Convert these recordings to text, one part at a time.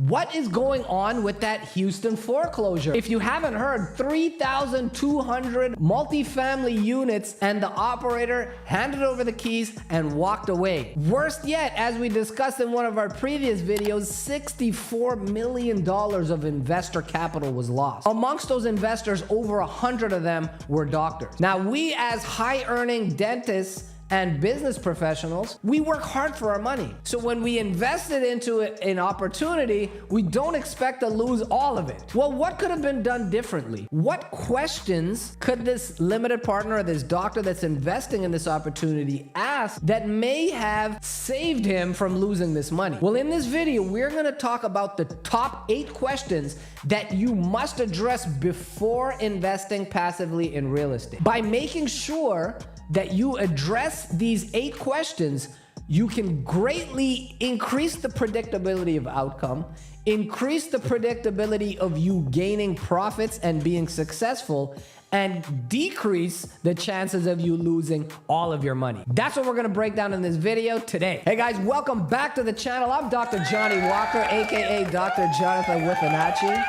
What is going on with that Houston foreclosure? If you haven't heard, 3,200 multifamily units, and the operator handed over the keys and walked away. Worst yet, as we discussed in one of our previous videos, $64 million of investor capital was lost. Amongst those investors, over 100 of them were doctors. Now, we as high-earning dentists and business professionals, we work hard for our money. So when we invested into an opportunity, we don't expect to lose all of it. Well, what could have been done differently? What questions could this limited partner or this doctor that's investing in this opportunity ask that may have saved him from losing this money? Well, in this video, we're gonna talk about the top 8 questions that you must address before investing passively in real estate. By making sure that you address these 8 questions, you can greatly increase the predictability of outcome, increase the predictability of you gaining profits and being successful, and decrease the chances of you losing all of your money. That's what we're gonna break down in this video today. Hey guys, welcome back to the channel. I'm Dr. Jonny Walker, aka Dr. Jonathan Withananchi.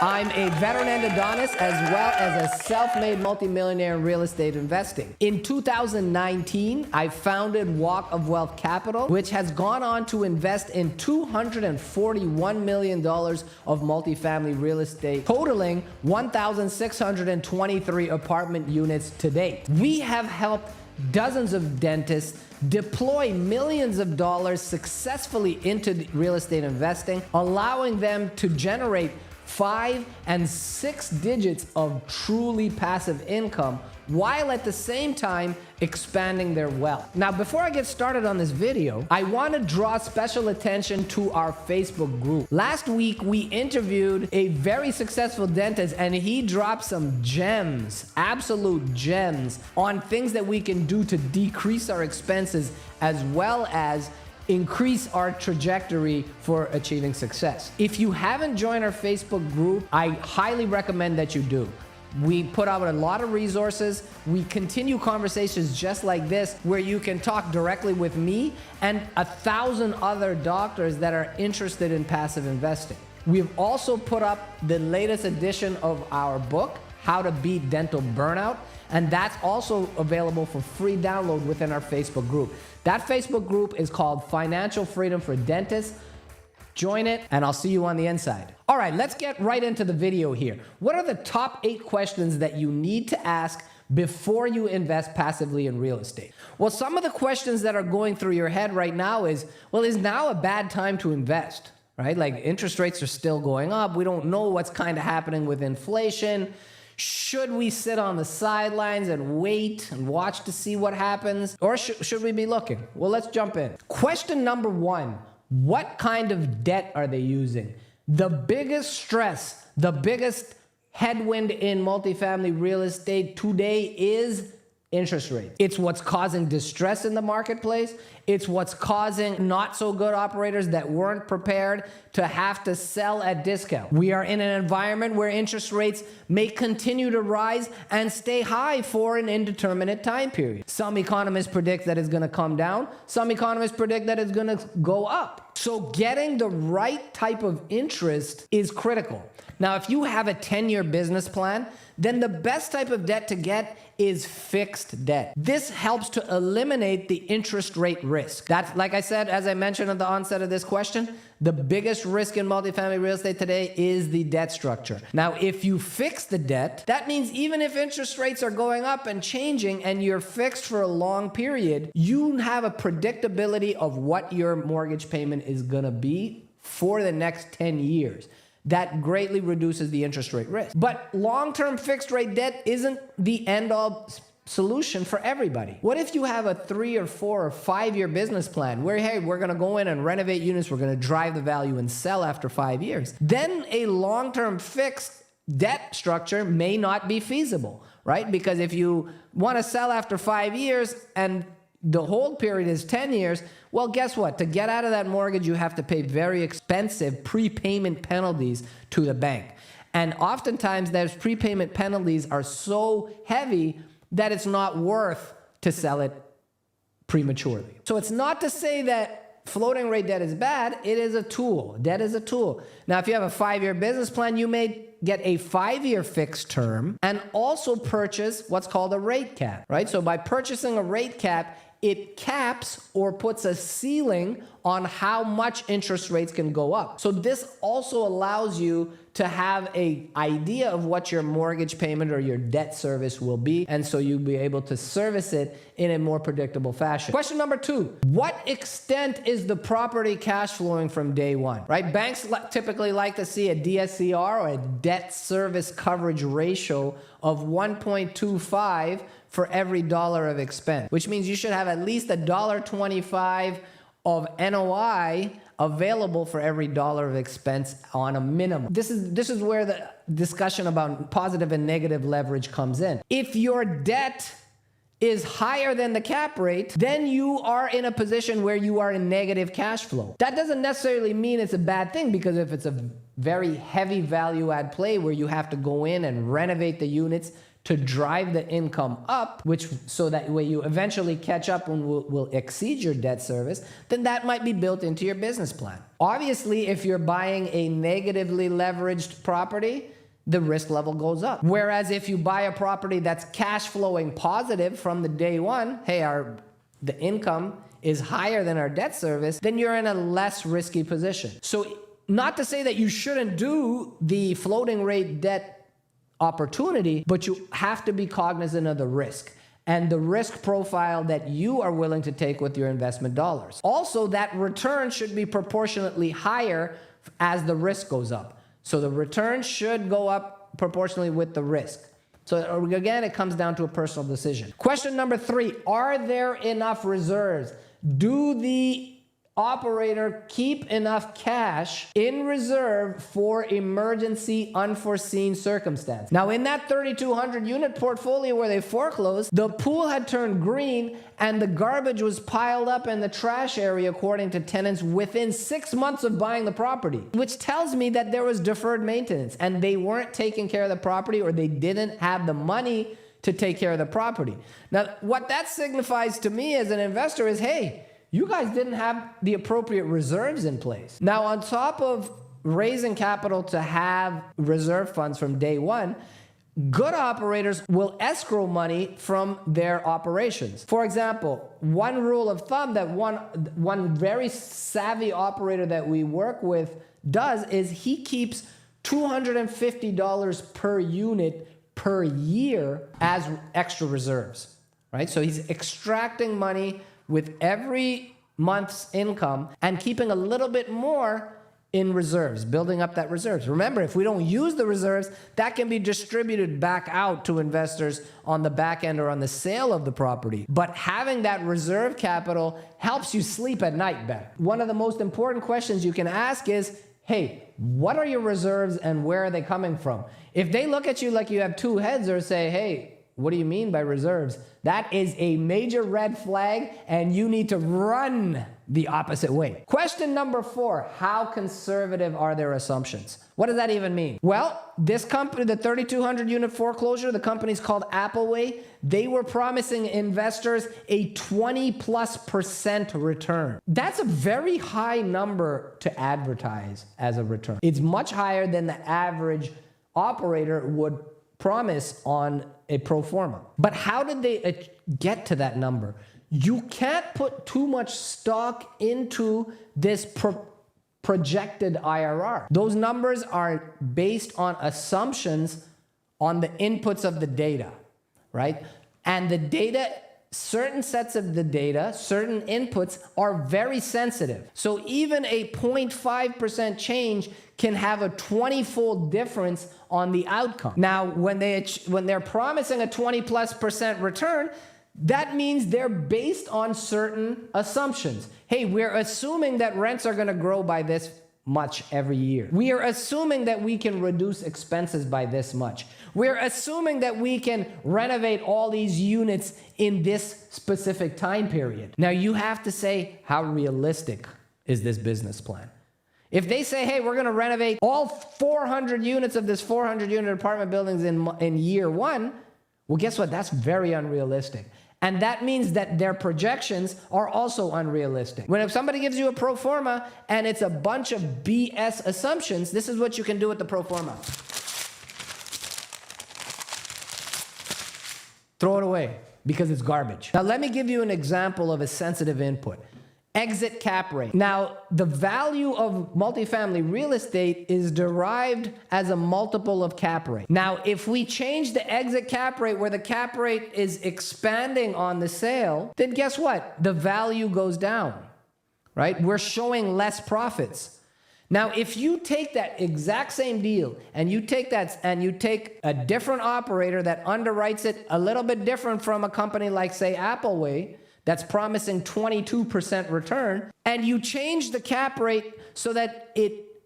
I'm a veteran endodontist as well as a self-made multimillionaire in real estate investing. In 2019, I founded Walk of Wealth Capital, which has gone on to invest in $241 million of multifamily real estate, totaling 1,623 apartment units to date. We have helped dozens of dentists deploy millions of dollars successfully into real estate investing, allowing them to generate 5 and 6 digits of truly passive income, while at the same time expanding their wealth. Now, before I get started on this video, I want to draw special attention to our Facebook group. Last week, we interviewed a very successful dentist, and he dropped some gems, absolute gems, on things that we can do to decrease our expenses as well as increase our trajectory for achieving success. If you haven't joined our Facebook group, I highly recommend that you do. We put out a lot of resources. We continue conversations just like this, where you can talk directly with me and 1,000 other doctors that are interested in passive investing. We've also put up the latest edition of our book, How to Beat Dental Burnout, and that's also available for free download within our Facebook group. That Facebook group is called Financial Freedom for Dentists. Join it, and I'll see you on the inside. All right, let's get right into the video here. What are the top 8 questions that you need to ask before you invest passively in real estate? Well, some of the questions that are going through your head right now is, well, is now a bad time to invest, right? Like, interest rates are still going up. We don't know what's kind of happening with inflation. Should we sit on the sidelines and wait and watch to see what happens? Or should we be looking? Well, let's jump in. Question number 1, what kind of debt are they using? The biggest stress, the biggest headwind in multifamily real estate today is interest rates. It's what's causing distress in the marketplace. It's what's causing not so good operators that weren't prepared to have to sell at discount. We are in an environment where interest rates may continue to rise and stay high for an indeterminate time period. Some economists predict that it's going to come down. Some economists predict that it's going to go up. So getting the right type of interest is critical. Now, if you have a 10-year business plan, then the best type of debt to get is fixed debt. This helps to eliminate the interest rate risk. That's, like I said, as I mentioned at the onset of this question, the biggest risk in multifamily real estate today is the debt structure. Now, if you fix the debt, that means even if interest rates are going up and changing and you're fixed for a long period, you have a predictability of what your mortgage payment is gonna be for the next 10 years. That greatly reduces the interest rate risk. But long-term fixed rate debt isn't the end-all solution for everybody. What if you have a 3 or 4 or 5 year business plan where, hey, we're gonna go in and renovate units, we're gonna drive the value and sell after 5 years? Then a long-term fixed debt structure may not be feasible, right? Because if you wanna sell after 5 years and the hold period is 10 years, well, guess what? To get out of that mortgage, you have to pay very expensive prepayment penalties to the bank. And oftentimes, those prepayment penalties are so heavy that it's not worth to sell it prematurely. So it's not to say that floating rate debt is bad, it is a tool. Debt is a tool. Now, if you have a 5-year business plan, you may get a 5-year fixed term and also purchase what's called a rate cap, right? So by purchasing a rate cap, it caps or puts a ceiling on how much interest rates can go up. So this also allows you to have an idea of what your mortgage payment or your debt service will be, and so you'll be able to service it in a more predictable fashion. Question number 2, what extent is the property cash flowing from day one, right? Banks typically like to see a DSCR or a debt service coverage ratio of 1.25 for every dollar of expense, which means you should have at least $1.25 of NOI available for every dollar of expense on a minimum. This is where the discussion about positive and negative leverage comes in. If your debt is higher than the cap rate, then you are in a position where you are in negative cash flow. That doesn't necessarily mean it's a bad thing, because if it's a very heavy value add play where you have to go in and renovate the units to drive the income up, so that way you eventually catch up and will exceed your debt service, then that might be built into your business plan. Obviously, if you're buying a negatively leveraged property, the risk level goes up. Whereas if you buy a property that's cash flowing positive from the day one, hey, the income is higher than our debt service, then you're in a less risky position. So not to say that you shouldn't do the floating rate debt opportunity, but you have to be cognizant of the risk and the risk profile that you are willing to take with your investment dollars. Also, that return should be proportionately higher as the risk goes up. So the return should go up proportionally with the risk. So again, it comes down to a personal decision. Question number 3, are there enough reserves? Do the operator keep enough cash in reserve for emergency unforeseen circumstance? Now, in that 3,200 unit portfolio where they foreclosed, the pool had turned green and the garbage was piled up in the trash area, according to tenants, within 6 months of buying the property, which tells me that there was deferred maintenance and they weren't taking care of the property, or they didn't have the money to take care of the property. Now, what that signifies to me as an investor is, hey, you guys didn't have the appropriate reserves in place. Now, on top of raising capital to have reserve funds from day one, good operators will escrow money from their operations. For example, one rule of thumb that one very savvy operator that we work with does is he keeps $250 per unit per year as extra reserves, right? So he's extracting money with every month's income and keeping a little bit more in reserves, building up that reserves. Remember, if we don't use the reserves, that can be distributed back out to investors on the back end or on the sale of the property. But having that reserve capital helps you sleep at night better. One of the most important questions you can ask is, hey, what are your reserves and where are they coming from? If they look at you like you have two heads or say, hey, what do you mean by reserves? That is a major red flag, and you need to run the opposite way. Question number 4, how conservative are their assumptions? What does that even mean? Well, this company, the 3,200 unit foreclosure, the company's called Appleway, they were promising investors a 20+% return. That's a very high number to advertise as a return. It's much higher than the average operator would promise on a pro forma. But how did they get to that number? You can't put too much stock into this projected IRR. Those numbers are based on assumptions on the inputs of the data, right? And the data, certain sets of the data, certain inputs are very sensitive. So even a 0.5% change can have a 20-fold difference on the outcome. Now, when they're promising a 20+% return, that means they're based on certain assumptions. Hey, we're assuming that rents are going to grow by this much every year. We are assuming that we can reduce expenses by this much. We're assuming that we can renovate all these units in this specific time period. Now, you have to say, how realistic is this business plan? If they say, hey, we're going to renovate all 400 units of this 400 unit apartment buildings in year one, well, guess what? That's very unrealistic. And that means that their projections are also unrealistic. When if somebody gives you a pro forma and it's a bunch of BS assumptions, this is what you can do with the pro forma. Throw it away because it's garbage. Now let me give you an example of a sensitive input. Exit cap rate. Now, the value of multifamily real estate is derived as a multiple of cap rate. Now, if we change the exit cap rate where the cap rate is expanding on the sale, then guess what? The value goes down, right? We're showing less profits. Now, if you take that exact same deal and you take a different operator that underwrites it a little bit different from a company like, say, Appleway, that's promising 22% return, and you change the cap rate so that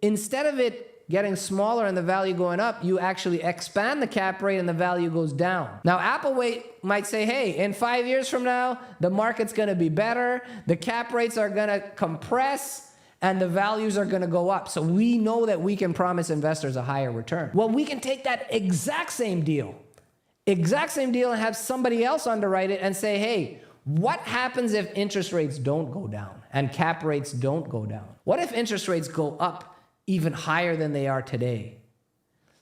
instead of it getting smaller and the value going up, you actually expand the cap rate and the value goes down. Now, Appleway might say, hey, in 5 years from now, the market's gonna be better, the cap rates are gonna compress, and the values are gonna go up. So we know that we can promise investors a higher return. Well, we can take that exact same deal and have somebody else underwrite it and say, hey, what happens if interest rates don't go down and cap rates don't go down? What if interest rates go up even higher than they are today?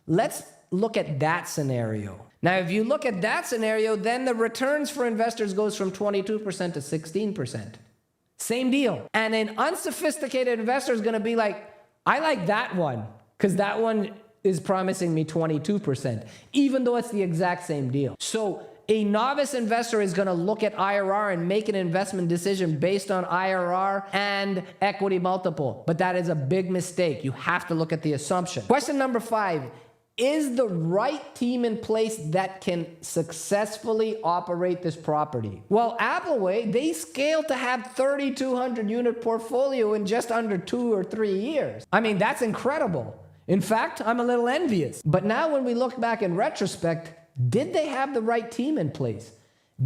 Let's look at that scenario. Now, if you look at that scenario, then the returns for investors goes from 22% to 16%. Same deal. And an unsophisticated investor is going to be like, I like that one because that one is promising me 22%, even though it's the exact same deal. So a novice investor is going to look at IRR and make an investment decision based on IRR and equity multiple. But that is a big mistake. You have to look at the assumption. Question number 5. Is the right team in place that can successfully operate this property? Well, Appleway, they scaled to have 3,200 unit portfolio in just under 2 or 3 years. I mean, that's incredible. In fact, I'm a little envious. But now when we look back in retrospect, did they have the right team in place?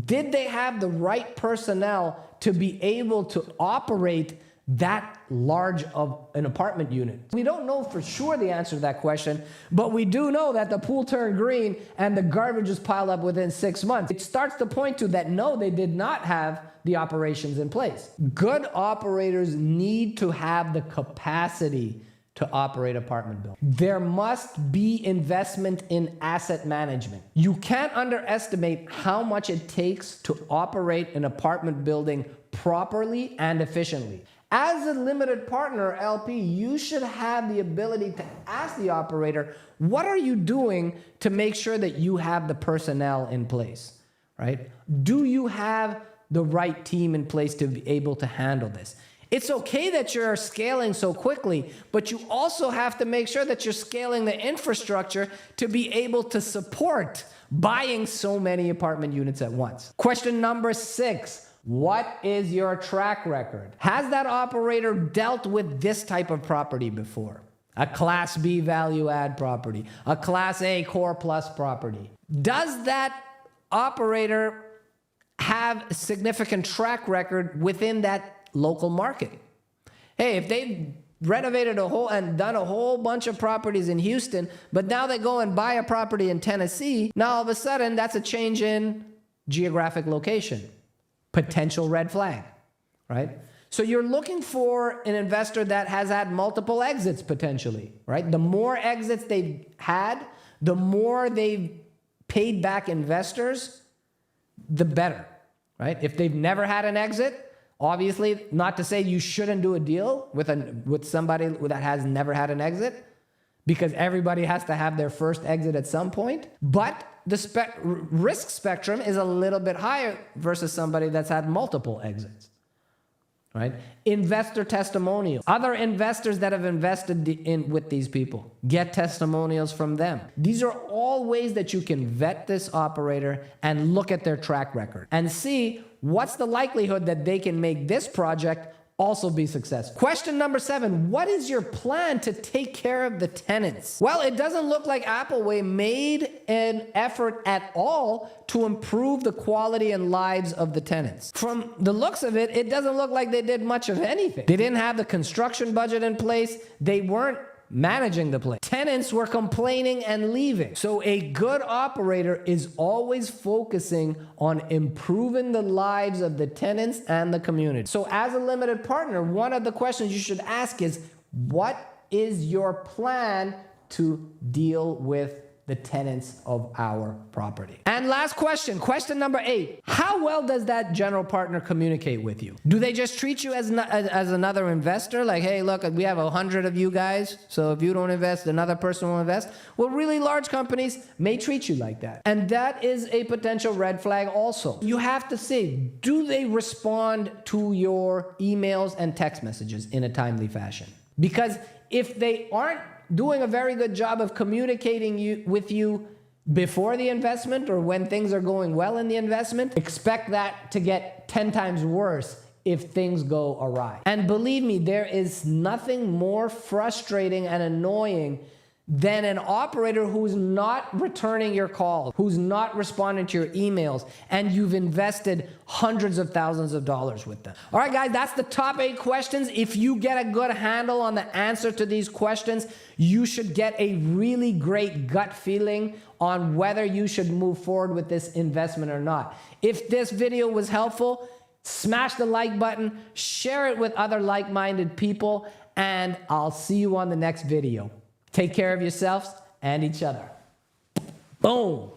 Did they have the right personnel to be able to operate that large of an apartment unit? We don't know for sure the answer to that question, but we do know that the pool turned green and the garbage is piled up within 6 months. It starts to point to that no, they did not have the operations in place. Good operators need to have the capacity to operate apartment buildings. There must be investment in asset management. You can't underestimate how much it takes to operate an apartment building properly and efficiently. As a limited partner or LP, you should have the ability to ask the operator, what are you doing to make sure that you have the personnel in place, right? Do you have the right team in place to be able to handle this? It's okay that you're scaling so quickly, but you also have to make sure that you're scaling the infrastructure to be able to support buying so many apartment units at once. Question number 6. What is your track record? Has that operator dealt with this type of property before? A Class B value add property, a Class A core plus property. Does that operator have a significant track record within that local market? Hey, if they've renovated done a whole bunch of properties in Houston, but now they go and buy a property in Tennessee, now all of a sudden that's a change in geographic location. Potential red flag, right? So you're looking for an investor that has had multiple exits potentially, right? The more exits they've had, the more they've paid back investors, the better, right? If they've never had an exit, obviously, not to say you shouldn't do a deal with somebody that has never had an exit, because everybody has to have their first exit at some point. But the risk spectrum is a little bit higher versus somebody that's had multiple exits, right? Investor testimonials. Other investors that have invested with these people, get testimonials from them. These are all ways that you can vet this operator and look at their track record and see what's the likelihood that they can make this project also be successful. Question number 7, what is your plan to take care of the tenants? Well, it doesn't look like Appleway made an effort at all to improve the quality and lives of the tenants. From the looks of it, it doesn't look like they did much of anything. They didn't have the construction budget in place. They weren't managing the place. Tenants were complaining and leaving. So a good operator is always focusing on improving the lives of the tenants and the community. So as a limited partner, one of the questions you should ask is, what is your plan to deal with the tenants of our property? And last question, question number 8. How well does that general partner communicate with you? Do they just treat you as another investor? Like, hey, look, we have 100 of you guys, so if you don't invest, another person will invest. Well, really large companies may treat you like that. And that is a potential red flag also. You have to see, do they respond to your emails and text messages in a timely fashion? Because if they aren't doing a very good job of communicating with you before the investment or when things are going well in the investment, expect that to get 10 times worse if things go awry. And believe me, there is nothing more frustrating and annoying than an operator who's not returning your calls, who's not responding to your emails, and you've invested hundreds of thousands of dollars with them. All right, guys, that's the top 8 questions. If you get a good handle on the answer to these questions, you should get a really great gut feeling on whether you should move forward with this investment or not. If this video was helpful, smash the like button, share it with other like-minded people, and I'll see you on the next video. Take care of yourselves and each other. Boom.